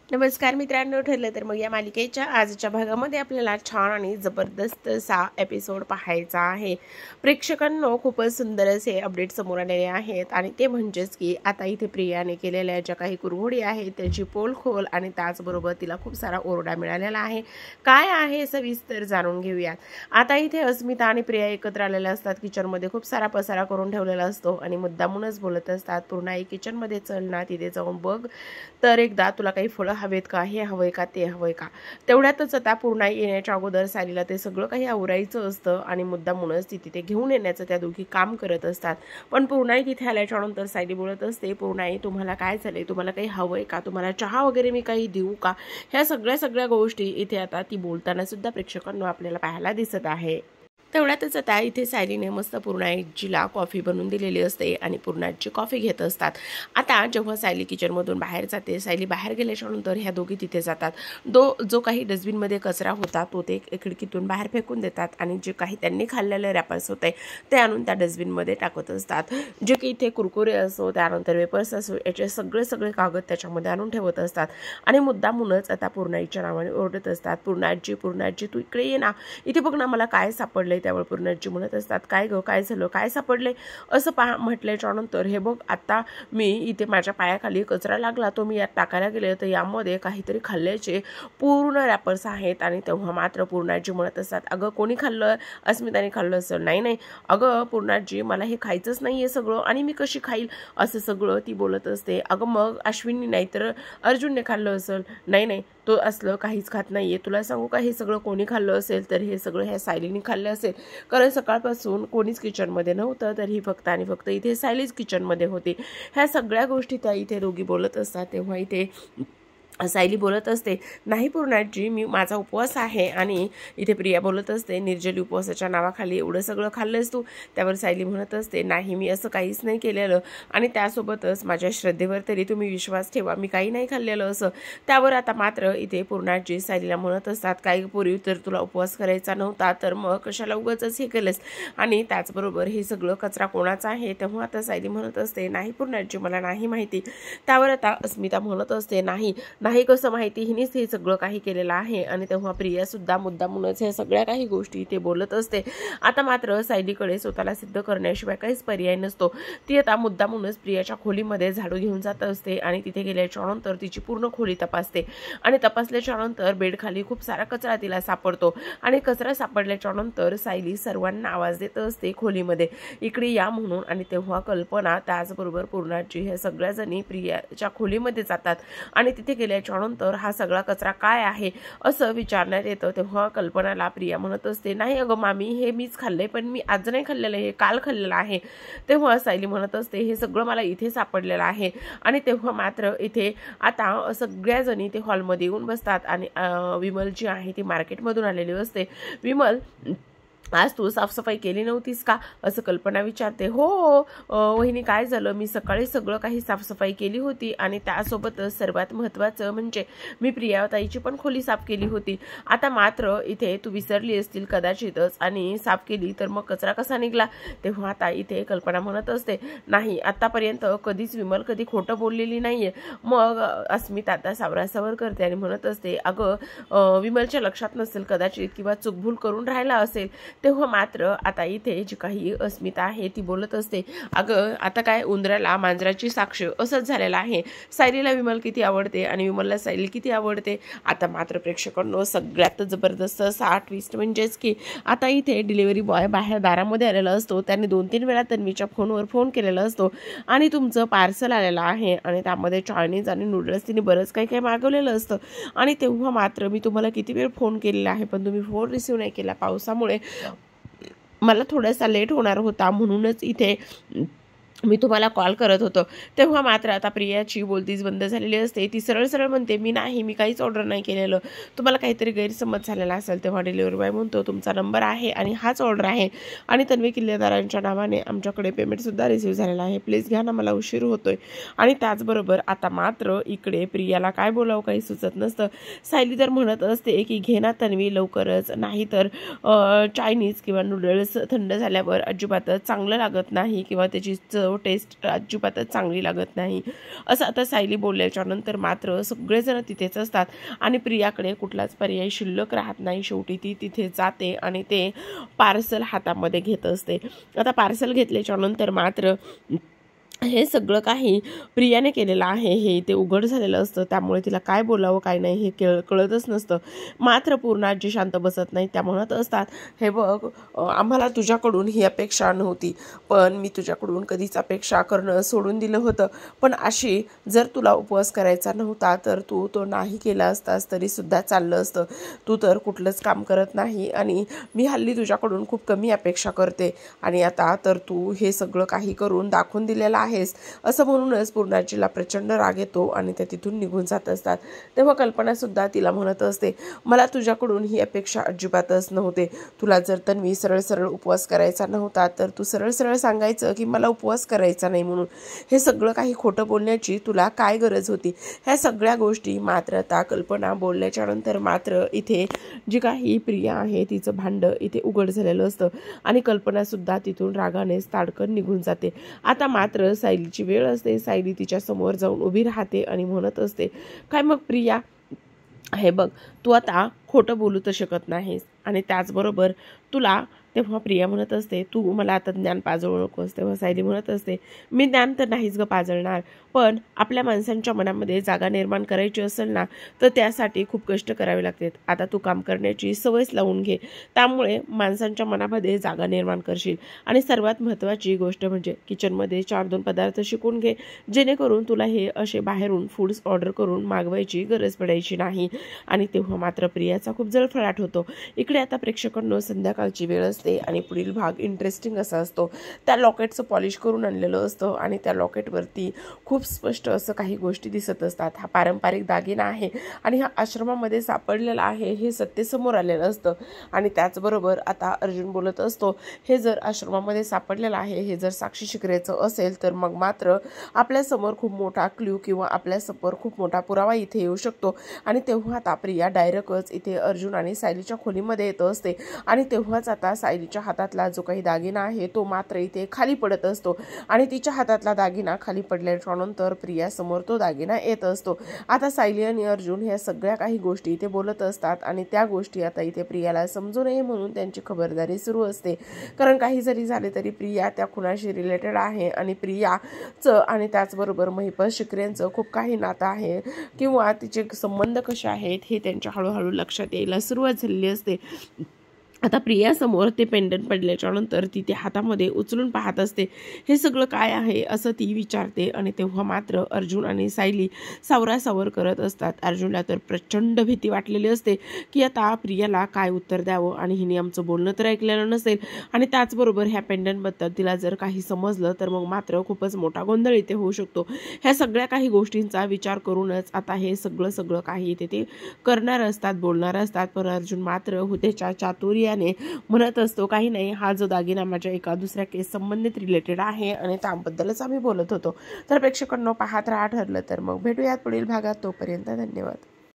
नमस्कार मित्रांनो, ठरलं तर मग या मालिकेच्या आजच्या भागामध्ये आपल्याला छान आणि जबरदस्त असा एपिसोड पाहायचा आहे। प्रेक्षकांनो, खूपच सुंदर असे अपडेट समोर आलेले आहेत आणि ते म्हणजेच की आता इथे प्रियाने केलेल्या ज्या काही कुरघोडी आहेत त्याची पोलखोल आणि त्याचबरोबर तिला खूप सारा ओरडा मिळालेला आहे। काय आहे सविस्तर जाणून घेऊयात। आता इथे अस्मिता आणि प्रिया एकत्र आलेल्या असतात। किचनमध्ये खूप सारा पसारा करून ठेवलेला असतो आणि मुद्दामूनच बोलत असतात, पूर्ण किचनमध्ये चल ना, तिथे जाऊन बघ तर एकदा तुला काही फळं हवेत का, हे हवंय का, ते हवंय का। तेवढ्यातच आता पूर्ण येण्याच्या अगोदर सायलीला ते सगळं काही आवरायचं असतं आणि मुद्दामूनच ती तिथे घेऊन येण्याचं त्या दोघी काम करत असतात। पण पूर्ण तिथे आल्याच्या नंतर सायली बोलत असते, पूर्ण तुम्हाला काय झालंय, तुम्हाला काही हवंय का, तुम्हाला चहा वगैरे मी काही देऊ का। ह्या सगळ्या गोष्टी इथे आता ती बोलताना सुद्धा प्रेक्षकांना आपल्याला पाहायला दिसत आहे। तेवढ्यातच आता इथे सायलीने मस्त पूर्णाजीला कॉफी बनवून दिलेली असते आणि पूर्णाजी कॉफी घेत असतात। आता जेव्हा सायली किचनमधून बाहेर जाते, सायली बाहेर गेल्याच्या नंतर ह्या दोघी तिथे जातात। जो काही डस्टबिनमध्ये कचरा होता तो ते खिडकीतून बाहेर फेकून देतात आणि जे काही त्यांनी खाल्लेले रॅपर्स होते ते आणून त्या डस्टबिनमध्ये टाकत असतात। जे की इथे कुरकुरे असो, त्यानंतर वेपर्स असो, याचे सगळे कागद त्याच्यामध्ये आणून ठेवत असतात आणि मुद्दामूनच आता पूर्णाजीच्या नावाने ओरडत असतात, पूर्णाजी तू इकडे ये ना, इथे बघ ना मला काय सापडलंय। त्यावर पूर्णाजी म्हणत असतात, काय ग, काय झालं, काय सापडले असं म्हटल्याच्या नंतर, हे बघ आता मी इथे माझ्या पायाखाली कचरा लागला, तो मी यात टाकायला गेले तर यामध्ये काहीतरी खाल्ल्याचे पूर्ण रॅपर्स आहेत। आणि तेव्हा मात्र पूर्णाजी म्हणत असतात, अगं कोणी खाल्लं, अस्मिताने खाल्लं असेल। नाही अगं पूर्णाजी, मला हे खायचंच नाहीये सगळं आणि मी कशी खाईल, असं सगळं ती बोलत असते। अगं मग अश्विनी नाही तर अर्जुनने खाल्लं असेल। नाही तो असलं काहीच खात नाहीये, तुला सांगू का, हे सगळं कोणी खाल्लं असेल तर हे सगळं ह्या सायलीने खाल्लं असेल, कारण सकाळपासून कोणीच किचनमध्ये नव्हतं, तर ही फक्त आणि फक्त इथे सायलीच किचनमध्ये होती। ह्या सगळ्या गोष्टी त्या इथे दोघी बोलत असतात। तेव्हा इथे सायली बोलत असते, नाही पूर्णाजी, मी माझा उपवास आहे। आणि इथे प्रिया बोलत असते, निर्जली उपवासाच्या नावाखाली एवढं सगळं खाल्लंस तू। त्यावर सायली म्हणत असते, नाही मी असं काहीच नाही केलेलं आणि त्यासोबतच माझ्या श्रद्धेवर तरी तुम्ही विश्वास ठेवा, मी काही नाही खाल्लेलं असं। त्यावर आता मात्र इथे पूर्णाजी सायलीला म्हणत असतात, काही पूर्वी तर तुला उपवास करायचा नव्हता तर मग कशाला उगाचच हे केलंस, आणि त्याचबरोबर हे सगळं कचरा कोणाचा आहे। तेव्हा आता सायली म्हणत असते, नाही पूर्णाजी, मला नाही माहिती। त्यावर आता अस्मिता म्हणत असते, नाही कसं माहिती, हिनेच हे सगळं काही केलेलं आहे। आणि तेव्हा प्रिया सुद्धा मुद्दामूनच ह्या सगळ्या काही गोष्टी ते बोलत असते। आता मात्र सायलीकडे स्वतःला सिद्ध करण्याशिवाय काहीच पर्याय नसतो। ती आता मुद्दामूनच प्रियाच्या खोलीमध्ये झाडू घेऊन जात असते आणि तिथे गेल्याच्या नंतर तिची पूर्ण खोली तपासते आणि तपासल्याच्या नंतर बेडखाली खूप सारा कचरा तिला सापडतो आणि कचरा सापडल्याच्या नंतर सायली सर्वांना आवाज देत असते खोलीमध्ये, इकडे या म्हणून। आणि तेव्हा कल्पना त्याचबरोबर पूर्णाजी ह्या सगळ्या जणी प्रियाच्या खोलीमध्ये जातात आणि तिथे गेल्याच्या नंतर हा सगळा कचरा काय आहे असं विचारण्यात येतं। तेव्हा कल्पनाला प्रिया म्हणत असते, नाही अगं मामी, हे मीच खाल्लंय, पण मी आज नाही खाल्लेलं, हे काल खाल्लेलं आहे। तेव्हा सायली म्हणत असते, हे सगळं मला इथे सापडलेलं आहे। आणि तेव्हा मात्र इथे आता सगळ्या जणी ते हॉलमध्ये येऊन बसतात आणि विमल जी आहे ती मार्केटमधून आलेली असते। विमल, आज तू साफसफाई केली नव्हतीस का, असं कल्पना विचारते। हो वहिनी, काय झालं, मी सकाळी सगळं काही साफसफाई केली होती आणि त्यासोबतच सर्वात महत्त्वाचं म्हणजे मी प्रियाताईची पण खोली साफ केली होती। आता मात्र इथे तू विसरली असतील कदाचितच आणि साफ केली तर मग कचरा कसा निघाला। तेव्हा आता इथे कल्पना म्हणत असते, नाही आतापर्यंत कधीच विमल कधी खोटं बोललेली नाहीये। मग अस्मिता आता सावरासावर करते आणि म्हणत असते, अगं विमलच्या लक्षात नसेल कदाचित किंवा चुकभूल करून राहिला असेल। तेव्हा मात्र आता इथे जी काही अस्मिता आहे ती बोलत असते, अगं आता काय उंदराला मांजराची साक्ष असंच झालेलं आहे। सायलीला विमल किती आवडते आणि विमलला सायली किती आवडते। आता मात्र प्रेक्षकांनो, सगळ्यात जबरदस्त असा ट्विस्ट म्हणजेच की आता इथे डिलिव्हरी बॉय बाहेर दारामध्ये आलेला असतो। त्याने 2-3 वेळा तन्वीच्या फोनवर फोन केलेला असतो आणि तुमचं पार्सल आलेलं आहे आणि त्यामध्ये चायनीज आणि नूडल्स तिने बरंच काही मागवलेलं असतं। आणि तेव्हा मात्र मी तुम्हाला किती वेळ फोन केलेला आहे पण तुम्ही फोन रिसीव्ह नाही केला, पावसामुळे मला थोडासा लेट होणार होता, म्हणूनच इथे मी तुम्हाला कॉल करत होतो। तेव्हा मात्र आता प्रियाची बोलतीच बंद झालेली असते। ती सरळ म्हणते, मी काहीच ऑर्डर नाही केलेलं, तुम्हाला काहीतरी गैरसमज झालेला असेल। तेव्हा डिलिव्हरी बॉय म्हणतो, तुमचा नंबर आहे आणि हाच ऑर्डर आहे आणि तन्वी किल्लेदारांच्या नावाने आमच्याकडे पेमेंटसुद्धा रिसीव्ह झालेला आहे, प्लीज घ्या ना, मला उशीर होतोय। आणि त्याचबरोबर आता मात्र इकडे प्रियाला काय बोलावं काही सुचत नसतं। सायली तर म्हणत असते की घे ना तन्वी लवकरच, नाही तर चायनीज किंवा नूडल्स थंड झाल्यावर अजिबातच चांगलं लागत नाही किंवा त्याची चव टेस्ट अजिबातच चांगली लागत नाही असं आता सायली बोलल्याच्या नंतर मात्र सगळेजण तिथेच असतात आणि प्रियाकडे कुठलाच पर्याय शिल्लक राहत नाही. शेवटी ती तिथे जाते आणि ते पार्सल हातामध्ये घेत असते. आता पार्सल घेतल्याच्या नंतर मात्र हे सगळं काही प्रियाने केलेलं आहे हे ते उघड झालेलं असतं. त्यामुळे तिला काय बोलावं काय नाही हे कळतच नसतं. मात्र पूर्ण आजी शांत बसत नाही. त्या म्हणत असतात, हे बघ आम्हाला तुझ्याकडून ही अपेक्षा नव्हती, पण मी तुझ्याकडून कधीच अपेक्षा करणं सोडून दिलं होतं. पण अशी जर तुला उपवास करायचा नव्हता तर तू तो नाही केला असतास तरीसुद्धा चाललं असतं. तू तर कुठलंच काम करत नाही आणि मी हल्ली तुझ्याकडून खूप कमी अपेक्षा करते आणि आता तर तू हे सगळं काही करून दाखवून दिलेलं आहेस असं म्हणूनच पूर्णाजीला प्रचंड राग येतो आणि त्या तिथून निघून जात असतात. तेव्हा कल्पना सुद्धा तिला म्हणत असते, मला तुझ्याकडून ही अपेक्षा अजिबातच नव्हते. तुला जर तन्वी सरळ सरळ उपवास करायचा नव्हता तर तू सरळ सरळ सांगायचं की मला उपवास करायचा नाही म्हणून. हे सगळं काही खोटं बोलण्याची तुला काय गरज होती. ह्या सगळ्या गोष्टी मात्र आता कल्पना बोलल्याच्या नंतर मात्र इथे जी काही प्रिया आहे तिचं भांडं इथे उघड झालेलं असतं आणि कल्पना सुद्धा तिथून रागाने ताडकन निघून जाते. आता मात्र सायलीची वेळ असते. सायली तिच्या समोर जाऊन उभी राहते आणि म्हणत असते, काय मग प्रिया, हे बघ तू आता खोटं बोलू तर शकत नाहीस आणि त्याचबरोबर तुला. तेव्हा प्रिया म्हणत असते, तू मला आता ज्ञान पाजवू नकोस. तेव्हा सायली म्हणत असते, मी ज्ञान तर नाहीच ग पाजळणार, पण आपल्या माणसांच्या मनामध्ये जागा निर्माण करायची असेल ना तर त्यासाठी खूप कष्ट करावे लागतात. आता तू काम करण्याची सवयच लावून घे, त्यामुळे माणसांच्या मनामध्ये जागा निर्माण करशील. आणि सर्वात महत्त्वाची गोष्ट म्हणजे किचनमध्ये 4-2 पदार्थ शिकून घे, जेणेकरून तुला हे असे बाहेरून फूड्स ऑर्डर करून मागवायची गरज पडायची नाही. आणि तेव्हा मात्र प्रियाचा खूप जळफळाट होतो. इकडे आता प्रेक्षकांनो संध्याकाळची वेळ असते आणि पुढील भाग इंटरेस्टिंग असा असतो. त्या लॉकेटचं पॉलिश करून आणलेलं असतं आणि त्या लॉकेटवरती खूप स्पष्ट असं काही गोष्टी दिसत असतात. हा पारंपरिक दागिना आहे आणि हा आश्रमामध्ये सापडलेला आहे हे सत्य समोर आलेलं असतं. आणि त्याचबरोबर आता अर्जुन बोलत असतो, हे जर आश्रमामध्ये सापडलेलं आहे हे जर साक्षी शिकरेचं असेल तर मग मात्र आपल्यासमोर खूप मोठा क्ल्यू किंवा आपल्यासमोर खूप मोठा पुरावा इथे येऊ शकतो. आणि तेव्हा आता प्रिया डायरेक्टच इथे अर्जुन आणि सायलीच्या खोलीमध्ये येत असते आणि तेव्हाच आता सायलीच्या हातातला जो काही दागिना आहे तो मात्र इथे खाली पडत असतो आणि तिच्या हातातला दागिना खाली पडल्याच्या नंतर प्रिया समोर तो दागिना येत असतो. आता सायली आणि अर्जुन ह्या सगळ्या काही गोष्टी इथे बोलत असतात आणि त्या गोष्टी आता इथे प्रियाला समजू नये म्हणून त्यांची खबरदारी सुरू असते. कारण काही जरी झाले तरी प्रिया त्या खुनाशी रिलेटेड आहे आणि प्रियाचं आणि त्याचबरोबर महिपत शिकरेंचं खूप काही नातं आहे किंवा तिचे संबंध कसे आहेत हे त्यांच्या हळूहळू लक्षात यायला सुरुवात झालेली असते. आता प्रियासमोर ते पेंडंट पडल्याच्या नंतर ती ते हातामध्ये उचलून पाहत असते. हे सगळं काय आहे असं ती विचारते आणि तेव्हा मात्र अर्जुन आणि सायली सावरासावर करत असतात. अर्जुनला तर प्रचंड भीती वाटलेली असते की आता प्रियाला काय उत्तर द्यावं आणि हिने आमचं बोलणं तर ऐकलेलं नसेल आणि त्याचबरोबर ह्या पेंडंटबद्दल तिला जर काही समजलं तर मग मात्र खूपच मोठा गोंधळ इथे होऊ शकतो. ह्या सगळ्या काही गोष्टींचा विचार करूनच आता हे सगळं काही इथे ते करणार असतात, बोलणार असतात. पण अर्जुन मात्र त्याच्या चातुर्याने म्हणत असतो, काही नाही, हा जो दागिना माझ्या एका दुसऱ्या केस संबंधित रिलेटेड आहे आणि त्याबद्दलच आम्ही बोलत होतो. तर प्रेक्षकांनो पाहत राहा. ठरलं तर मग भेटूयात पुढील भागात. तोपर्यंत धन्यवाद.